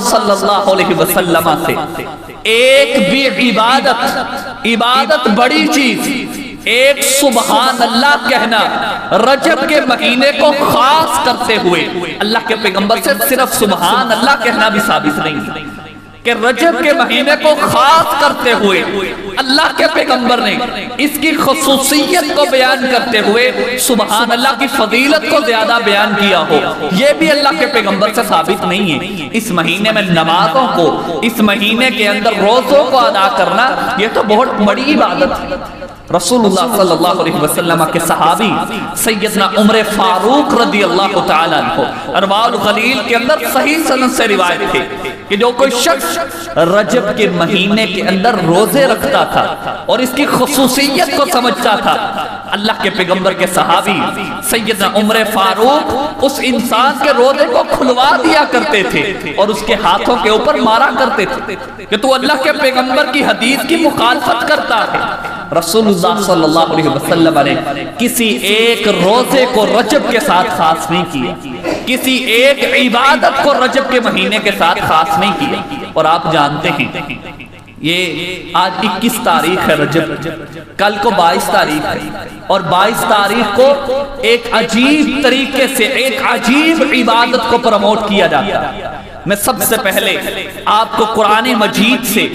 صلی اللہ علیہ وسلم سے ایک بھی عبادت بڑی چیز، ایک سبحان اللہ کہنا رجب کے مہینے کو خاص کرتے ہوئے اللہ کے پیغمبر سے صرف سبحان اللہ کہنا بھی ثابت نہیں کہ رجب کے مہینے کو خاص کرتے ہوئے اللہ کے پیغمبر نے اس کی خصوصیت کو بیان کرتے ہوئے سبحان اللہ کی فضیلت کو زیادہ بیان کیا ہو، یہ بھی اللہ کے پیغمبر سے ثابت نہیں ہے۔ اس مہینے میں نمازوں کو، اس مہینے کے اندر روزوں کو ادا کرنا، یہ تو بہت بڑی عبادت ہے۔ رسول اللہ صلی اللہ علیہ وسلم کے صحابی سیدنا عمر فاروق رضی اللہ تعالیٰ عنہ ارواح الغلیل کے اندر صحیح سند سے روایت ہے کہ جو کوئی شخص رجب کے مہینے کے اندر روزے رکھتا تھا اور اس کی خصوصیت کو سمجھتا تھا، اللہ کے پیغمبر کے صحابی سیدنا عمر فاروق اس انسان کے روزے کو کھلوا دیا کرتے تھے اور اس کے ہاتھوں کے اوپر مارا کرتے تھے کہ تو اللہ کے پیغمبر کی حدیث کی مخالفت کرتا ہے۔ رسول اللہ صلی اللہ علیہ وسلم نے کسی ایک روزے کو رجب کے ساتھ خاص نہیں کیا، کسی ایک عبادت کو رجب کے مہینے کے ساتھ خاص نہیں کیا۔ اور آپ جانتے ہیں یہ آج 21 تاریخ ہے رجب، کل کو 22 تاریخ ہے، اور 22 تاریخ کو ایک عجیب طریقے سے ایک عجیب عبادت کو پروموٹ کیا جاتا ہے۔ میں سب سے پہلے آپ کو قرآن مجید سے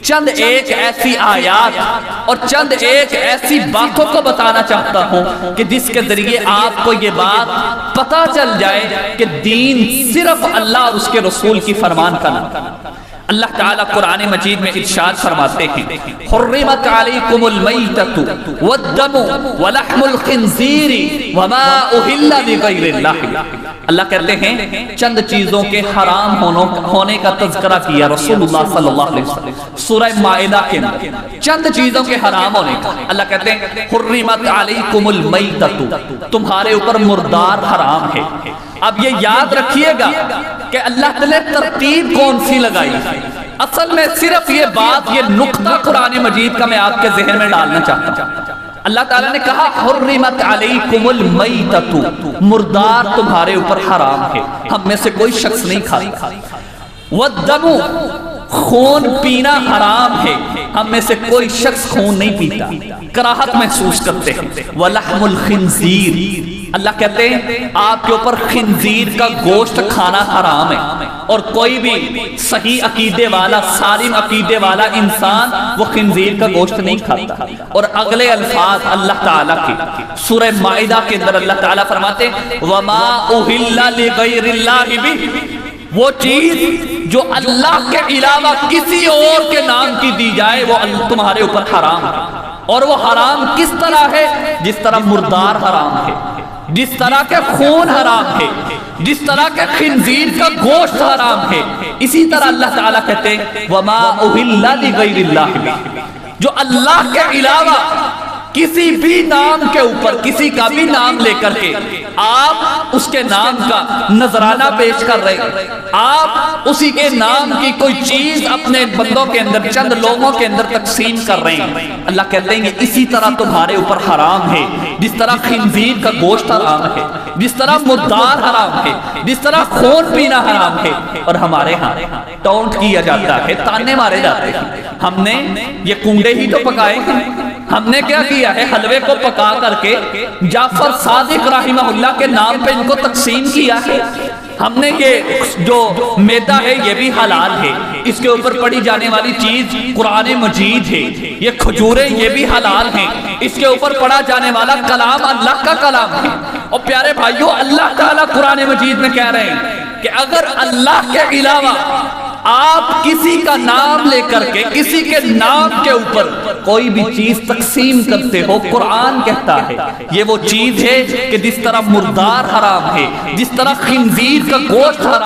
چند ایک ایسی آیات اور چند ایک ایسی باتوں کو بتانا چاہتا ہوں کہ جس کے ذریعے آپ کو یہ بات پتہ چل جائے کہ دین صرف اللہ اور اس کے رسول کی فرمان کا نام۔ اللہ تعالیٰ قرآن مجید میں ارشاد فرماتے ہیں حرمت علیکم المیتۃ والدم ولحم الخنزیر وما اہل لغیر اللہ۔ اللہ کہتے ہیں چند چیزوں کے حرام ہونے کا تذکرہ کیا رسول اللہ صلی اللہ علیہ وسلم سورہ مائدہ کے اندر، چند چیزوں کے حرام ہونے کا۔ اللہ کہتے ہیں حرمت علیکم المیتۃ، تمہارے اوپر مردار حرام ہے۔ اب یہ یاد رکھیے گا کہ اللہ نے ترتیب کون سی لگائی، اصل میں صرف یہ بات، یہ نقطہ قرآن مجید کا میں آپ کے ذہن میں ڈالنا چاہتا ہوں۔ اللہ تعالیٰ نے کہا حرمت علیکم المیتۃ، مردار تمہارے اوپر حرام ہے، ہم میں سے کوئی شخص نہیں کھاتا۔ والدم، خون پینا حرام ہے، ہم میں سے کوئی شخص خون نہیں پیتا، کراہت محسوس کرتے ہیں۔ ولحم الخنزیر، اللہ کہتے ہیں آپ کے اوپر خنزیر کا گوشت کھانا حرام ہے، اور کوئی بھی صحیح عقیدے والا، سالم عقیدے والا انسان وہ خنزیر کا گوشت نہیں کھاتا۔ اور اگلے الفاظ اللہ تعالیٰ کے سورہ مائدہ کے اندر اللہ تعالیٰ فرماتے وما اہل لغیر اللہ بہ، وہ چیز جو اللہ کے علاوہ کسی اور کے نام کی دی جائے وہ تمہارے اوپر حرام ہے۔ اور وہ حرام کس طرح ہے؟ جس طرح مردار حرام ہے، جس طرح کے خون حرام ہے، جس طرح کے خنزیر کا گوشت حرام ہے، اسی طرح اللہ تعالیٰ کہتے ہیں وما اہل لغیر اللہ بہ، جو اللہ کے علاوہ کسی بھی نام کے اوپر، کسی کا بھی نام لے کر کے آپ اس کے نام کا نذرانہ پیش کر رہے ہیں، آپ اسی کے نام کی کوئی چیز اپنے بندوں کے اندر، چند لوگوں کے اندر تقسیم کر رہے ہیں۔ اللہ کہتے ہیں اسی طرح تمہارے اوپر حرام ہے، جس طرح خنزیر کا گوشت حرام ہے، جس طرح مردار حرام ہے، جس طرح خون پینا حرام ہے۔ اور ہمارے ہاں ٹونٹ کیا جاتا ہے، تانے مارے جاتے ہیں، ہم نے یہ کنڈے ہی تو پکائے ہیں، ہم نے کیا کیا ہے حلوے کو پکا کر کے جعفر صادق رحمہ اللہ کے نام پہ ان کو تقسیم کیا ہے، ہم نے یہ جو میدا ہے یہ بھی حلال ہے، اس کے اوپر پڑی جانے والی چیز قرآن مجید ہے، یہ کھجوریں یہ بھی حلال ہیں، اس کے اوپر پڑا جانے والا کلام اللہ کا کلام ہے۔ اور پیارے بھائیو اللہ تعالیٰ قرآن مجید میں کہہ رہے ہیں کہ اگر اللہ کے علاوہ آپ کسی کا نام لے کر کے کسی کے نام کے اوپر کوئی بھی چیز تقسیم کرتے ہو، قرآن کہتا ہے یہ وہ چیز ہے کہ جس طرح مردار حرام ہے، جس طرح خنزیر کا گوشت حرام